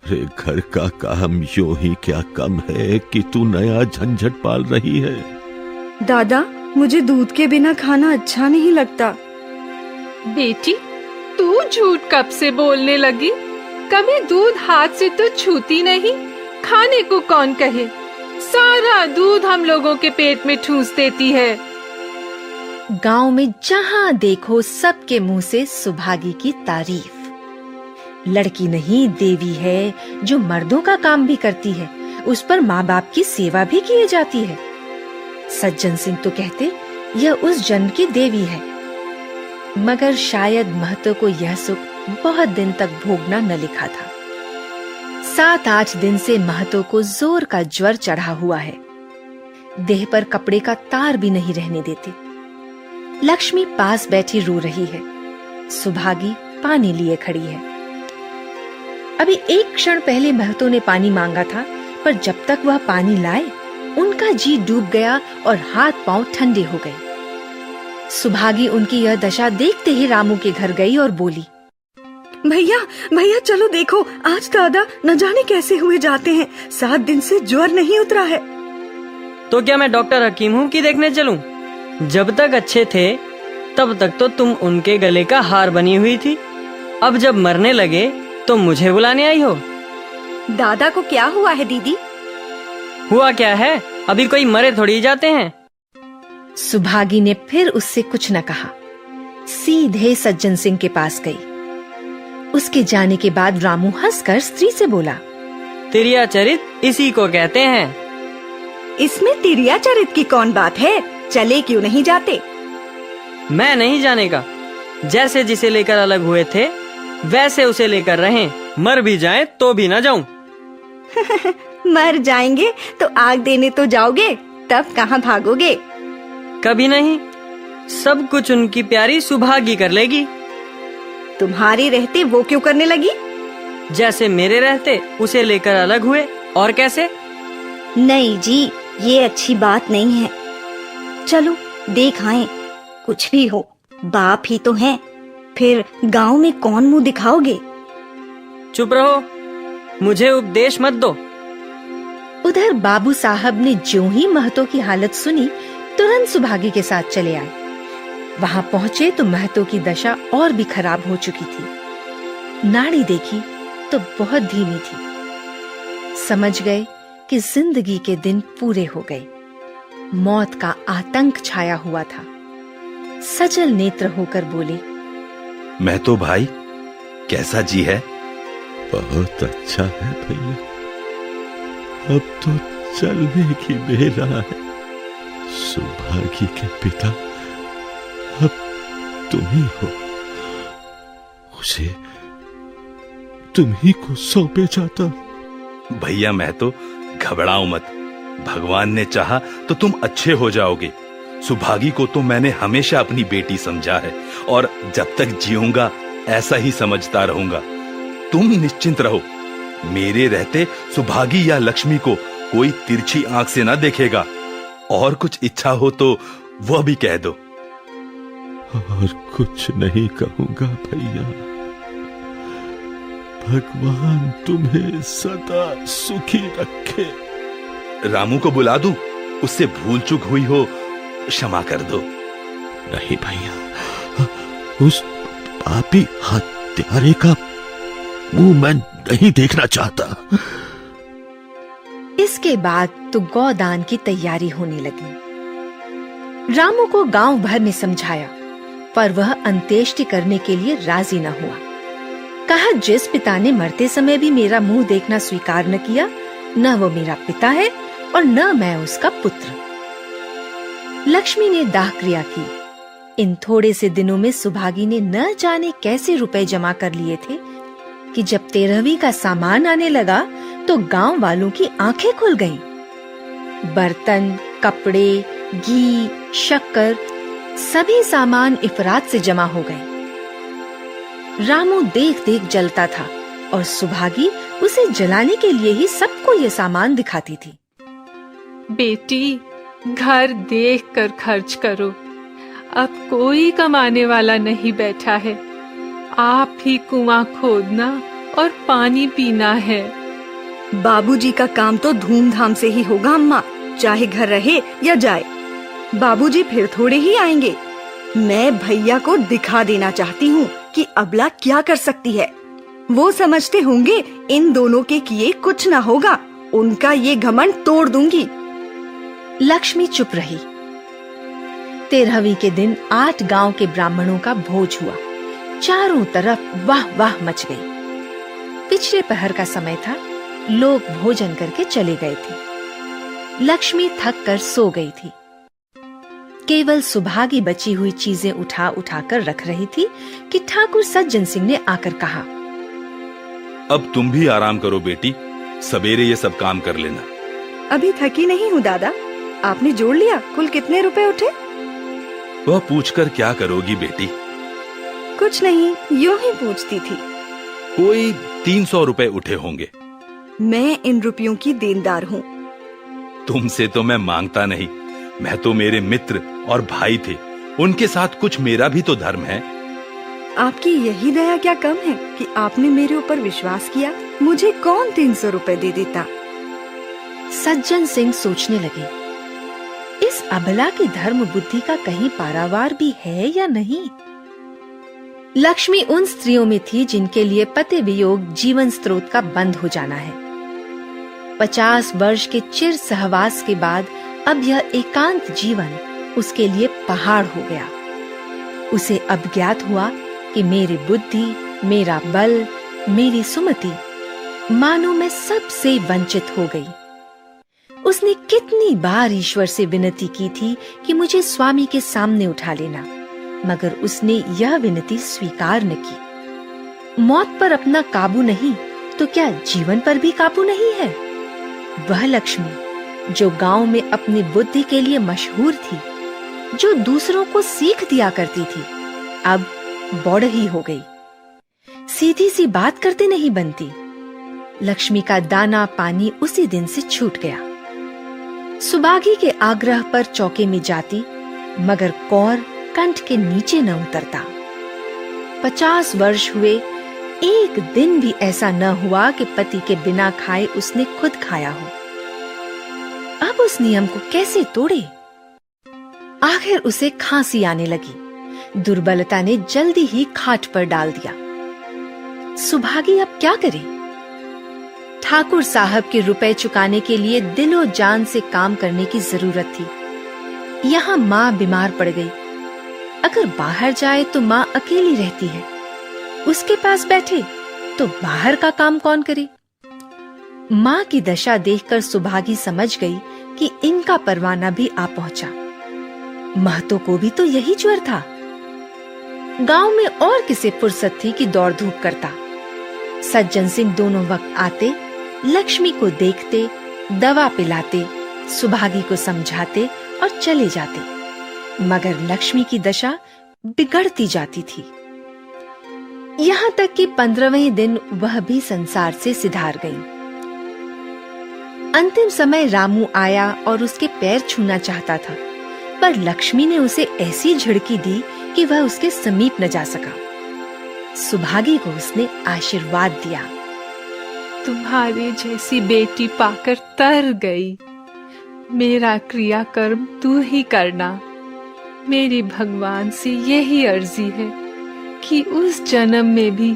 रे घर का काम यूं ही क्या कम है कि तू नया झंझट पाल रही है। दादा, मुझे दूध के बिना खाना अच्छा नहीं लगता। बेटी, तू झूठ कब से बोलने लगी? कभी दूध हाथ से तो छूती नहीं। खाने को कौन कहे? सारा दूध हम लोगों के पेट में ठूस देती है। गांव में जहां देखो सबके मुंह से सुभागी की तारीफ। लड़की नहीं देवी है जो मर्दों का काम भी करती है, उस पर माँ बाप की सेवा भी की जाती है। सज्जन सिंह तो कहते यह उस जन्म की देवी है, मगर शायद महतो को यह सुख बहुत दिन तक भोगना न लिखा था। 7-8 दिन से महतो को जोर का ज्वर चढ़ा हुआ है। देह पर कपड़े का तार भी नहीं रहने देते। लक्ष्मी पास बैठी रो रही है। सुभागी पानी लिए खड़ी है। अभी एक क्षण पहले महतो ने पानी मांगा था, पर जब तक वह पानी लाए उनका जी डूब गया और हाथ पांव ठंडे हो गए। सुभागी उनकी यह दशा देखते ही रामू के घर गई और बोली, भैया भैया चलो देखो, आज दादा न जाने कैसे हुए जाते हैं। 7 दिन से ज्वर नहीं उतरा है। तो क्या मैं डॉक्टर हकीम हूँ कि देखने चलूं? जब तक अच्छे थे तब तक तो तुम उनके गले का हार बनी हुई थी। अब जब मरने लगे तो मुझे बुलाने आई हो। दादा को क्या हुआ है दीदी? हुआ क्या है, अभी कोई मरे थोड़ी जाते हैं। सुभागी ने फिर उससे कुछ न कहा, सीधे सज्जन सिंह के पास गई। उसके जाने के बाद रामू हंसकर स्त्री से बोला, तिरिया चरित इसी को कहते हैं। इसमें तिरिया चरित की कौन बात है? चले क्यों नहीं जाते? मैं नहीं जाने का। जैसे जिसे लेकर अलग हुए थे वैसे उसे लेकर रहें। मर भी जाएं तो भी ना जाऊं। मर जाएंगे तो आग देने तो जाओगे, तब कहाँ भागोगे? कभी नहीं। सब कुछ उनकी प्यारी सुभागी कर लेगी। तुम्हारे रहते वो क्यों करने लगी? जैसे मेरे रहते उसे लेकर अलग हुए, और कैसे? नहीं जी, ये अच्छी बात नहीं है। चलो देख आएं, कुछ भी हो बाप ही तो हैं। फिर गांव में कौन मुंह दिखाओगे? चुप रहो, मुझे उपदेश मत दो। उधर बाबू साहब ने ज्यों ही महतो की हालत सुनी, तुरंत सुभागी के साथ चले आए। वहां पहुंचे तो महतो की दशा और भी खराब हो चुकी थी। नाड़ी देखी तो बहुत धीमी थी। समझ गए कि जिंदगी के दिन पूरे हो गए। मौत का आतंक छाया हुआ था। सजल नेत्र होकर बोले, मैं तो भाई कैसा जी है? बहुत अच्छा है भैया, अब तो चलने की बेला है। सुभागी के पिता अब तुम ही हो, उसे तुम ही को सौंपे जाता। भैया मैं तो घबराओ मत, भगवान ने चाहा तो तुम अच्छे हो जाओगे। सुभागी को तो मैंने हमेशा अपनी बेटी समझा है और जब तक जीऊंगा ऐसा ही समझता रहूंगा। तुम निश्चिंत रहो, मेरे रहते सुभागी या लक्ष्मी को कोई तिरछी आंख से ना देखेगा। और कुछ इच्छा हो तो वह भी कह दो। और कुछ नहीं कहूंगा भैया, भगवान तुम्हें सदा सुखी रखे। रामू को बुला दूं? उससे भूल चूक हुई हो क्षमा कर दो। नहीं भैया, उस पापी हत्यारे का मुंह मैं नहीं देखना चाहता। इसके बाद तो गौदान की तैयारी होने लगी। रामू को गांव भर में समझाया, पर वह अंत्येष्टि करने के लिए राजी न हुआ। कहा, जिस पिता ने मरते समय भी मेरा मुंह देखना स्वीकार न किया, न वो मेरा पिता है और न मैं उसका पुत्र। लक्ष्मी ने दाह क्रिया की। इन थोड़े से दिनों में सुभागी ने न जाने कैसे रुपए जमा कर लिए थे कि जब 13वीं का सामान आने लगा तो गांव वालों की आंखें खुल गईं। बर्तन, कपड़े, घी, शक्कर, सभी सामान इफरात से जमा हो गए। रामू देख देख जलता था और सुभागी उसे जलाने के लिए ही सबको ये सामान दिखाती थी। बेटी, घर देख कर खर्च करो। अब कोई कमाने वाला नहीं बैठा है। आप ही कुआं खोदना और पानी पीना है। बाबूजी का काम तो धूमधाम से ही होगा अम्मा, चाहे घर रहे या जाए। बाबूजी फिर थोड़े ही आएंगे। मैं भैया को दिखा देना चाहती हूँ कि अबला क्या कर सकती है। वो समझते होंगे इन दोनों के किए कुछ ना होगा। उनका ये घमंड तोड़ दूंगी। लक्ष्मी चुप रही। 13वीं के दिन 8 गांव के ब्राह्मणों का भोज हुआ। चारों तरफ वाह वाह मच गई। पिछले पहर का समय था। लोग भोजन करके चले गए थे। लक्ष्मी थक कर सो गई थी। केवल सुभागी बची हुई चीजें उठा उठा कर रख रही थी कि ठाकुर सज्जन सिंह ने आकर कहा, अब तुम भी आराम करो बेटी, सवेरे ये सब काम कर लेना। अभी थकी नहीं हूँ दादा। आपने जोड़ लिया कुल कितने रुपए उठे? वह पूछकर क्या करोगी बेटी? कुछ नहीं, यूं ही पूछती थी। कोई 300 रुपए उठे होंगे। मैं इन रुपयों की देनदार हूँ। तुमसे तो मैं मांगता नहीं, मैं तो मेरे मित्र और भाई थे, उनके साथ कुछ मेरा भी तो धर्म है। आपकी यही दया क्या कम है कि आपने मेरे ऊपर विश्वास किया। मुझे कौन 300 रुपए दे देता? सज्जन सिंह सोचने लगे, इस अबला की धर्म बुद्धि का कहीं पारावार भी है या नहीं। लक्ष्मी उन स्त्रियों में थी जिनके लिए पति वियोग जीवन स्रोत का बंद हो जाना है। 50 वर्ष के चिर सहवास के बाद अब यह एकांत जीवन उसके लिए पहाड़ हो गया। उसे अब ज्ञात हुआ कि मेरी बुद्धि, मेरा बल, मेरी सुमति मानो मैं सबसे वंचित हो गई। उसने कितनी बार ईश्वर से विनती की थी कि मुझे स्वामी के सामने उठा लेना, मगर उसने यह विनती स्वीकार न की। मौत पर अपना काबू नहीं तो क्या जीवन पर भी काबू नहीं है? वह लक्ष्मी जो गांव में अपनी बुद्धि के लिए मशहूर थी, जो दूसरों को सीख दिया करती थी, अब बौड़ ही हो गई। सीधी सी बात करते नहीं बनती। लक्ष्मी का दाना पानी उसी दिन से छूट गया। सुबागी के आग्रह पर चौके में जाती, मगर कौर कंठ के नीचे न उतरता। 50 वर्ष हुए, एक दिन भी ऐसा न हुआ कि पति के बिना खाए उसने खुद खाया हो। अब उस नियम को कैसे तोड़े? आखिर उसे खांसी आने लगी। दुर्बलता ने जल्दी ही खाट पर डाल दिया। सुभागी अब क्या करे? ठाकुर साहब के रुपए चुकाने के लिए दिलो जान से काम करने की जरूरत थी। यहाँ माँ बीमार पड़ गई। अगर बाहर जाए तो माँ अकेली रहती है। उसके पास बैठे तो बाहर का काम कौन करे? माँ की दशा देखकर सुभागी समझ गई कि इनका परवाना भी आ पहुंचा। महतो को भी तो यही ज्वर था। गांव में और किसे फुर्सत थी कि दौड़ धूप करता। सज्जन सिंह दोनों वक्त आते, लक्ष्मी को देखते, दवा पिलाते, सुभागी को समझाते और चले जाते, मगर लक्ष्मी की दशा बिगड़ती जाती थी। यहाँ तक कि 15वें दिन वह भी संसार से सिधार गई। अंतिम समय रामू आया और उसके पैर छूना चाहता था, पर लक्ष्मी ने उसे ऐसी झिड़की दी कि वह उसके समीप न जा सका। सुभागी को उसने आशीर्वाद दिया। तुम्हारी जैसी बेटी पाकर तर गई। मेरा क्रियाकर्म तू ही करना। मेरी भगवान से यही अर्जी है कि उस जन्म में भी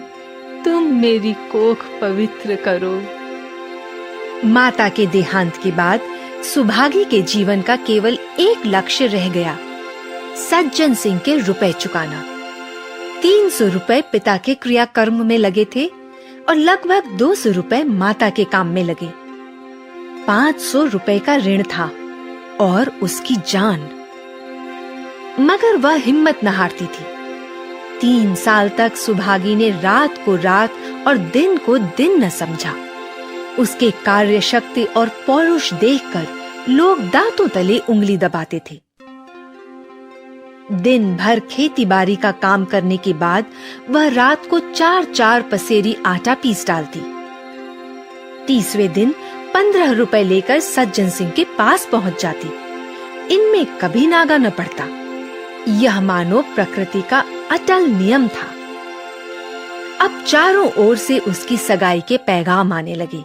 तुम मेरी कोख पवित्र करो। माता के देहांत के बाद सुभागी के जीवन का केवल एक लक्ष्य रह गया, सज्जन सिंह के रुपए चुकाना। 300 रुपए पिता के क्रियाकर्म में लगे थे और लगभग 200 रुपए माता के काम में लगे। 500 रुपए का ऋण था और उसकी जान। मगर वह हिम्मत न हारती थी। 3 साल तक सुभागी ने रात को रात और दिन को दिन न समझा। उसके कार्य शक्ति और पौरुष देखकर लोग दांतों तले उंगली दबाते थे। दिन भर खेती बाड़ी का काम करने के बाद वह रात को 4-4 पसेरी आटा पीस डालती। 30वें दिन 15 रुपए लेकर सज्जन सिंह के पास पहुंच जाती। इनमें कभी नागा न पड़ता। यह मानो प्रकृति का अटल नियम था। अब चारों ओर से उसकी सगाई के पैगाम आने लगे।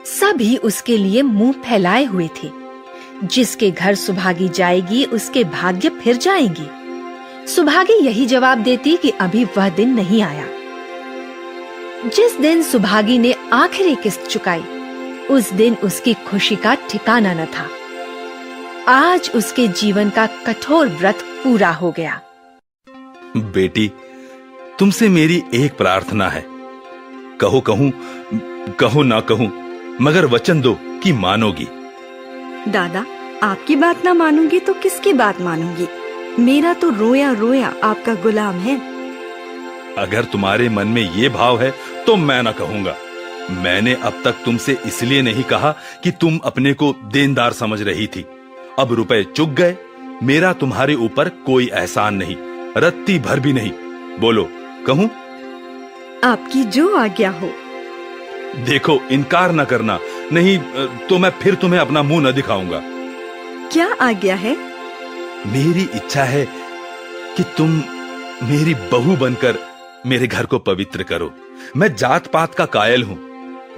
सभी उसके लिए मुंह फैलाए हुए थे। जिसके घर सुभागी जाएगी उसके भाग्य फिर जाएंगे। सुभागी यही जवाब देती कि अभी वह दिन नहीं आया। जिस दिन सुभागी ने आखिरी किस्त चुकाई, उस दिन उसकी खुशी का ठिकाना न था। आज उसके जीवन का कठोर व्रत पूरा हो गया। बेटी, तुमसे मेरी एक प्रार्थना है। कहूं कहो ना कहूं, मगर वचन दो कि मानोगी। दादा, आपकी बात ना मानूंगी तो किसकी बात मानूंगी? मेरा तो रोया रोया आपका गुलाम है। अगर तुम्हारे मन में ये भाव है तो मैं ना कहूंगा। मैंने अब तक तुमसे इसलिए नहीं कहा कि तुम अपने को देनदार समझ रही थी। अब रुपए चुक गए, मेरा तुम्हारे ऊपर कोई एहसान नहीं, रत्ती भर भी नहीं। बोलो, कहूं? आपकी जो आज्ञा हो। देखो, इनकार न करना, नहीं तो मैं फिर तुम्हें अपना मुंह न दिखाऊंगा। क्या आज्ञा है? मेरी इच्छा है कि तुम मेरी बहू बनकर मेरे घर को पवित्र करो। मैं जात पात का कायल हूं,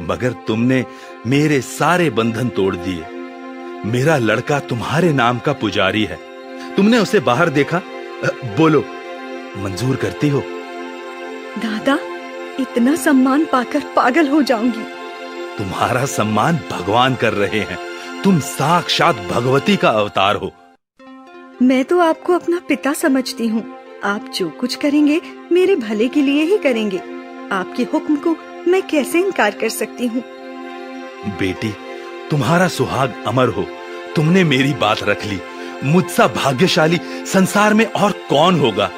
मगर तुमने मेरे सारे बंधन तोड़ दिए। मेरा लड़का तुम्हारे नाम का पुजारी है। तुमने उसे बाहर देखा? बोलो, मंजूर करती हो? दादा, इतना सम्मान पाकर पागल हो जाऊंगी। तुम्हारा सम्मान भगवान कर रहे हैं। तुम साक्षात भगवती का अवतार हो। मैं तो आपको अपना पिता समझती हूँ। आप जो कुछ करेंगे मेरे भले के लिए ही करेंगे। आपके हुक्म को मैं कैसे इनकार कर सकती हूँ? बेटी, तुम्हारा सुहाग अमर हो। तुमने मेरी बात रख ली। मुझसा भाग्यशाली संसार में और कौन होगा?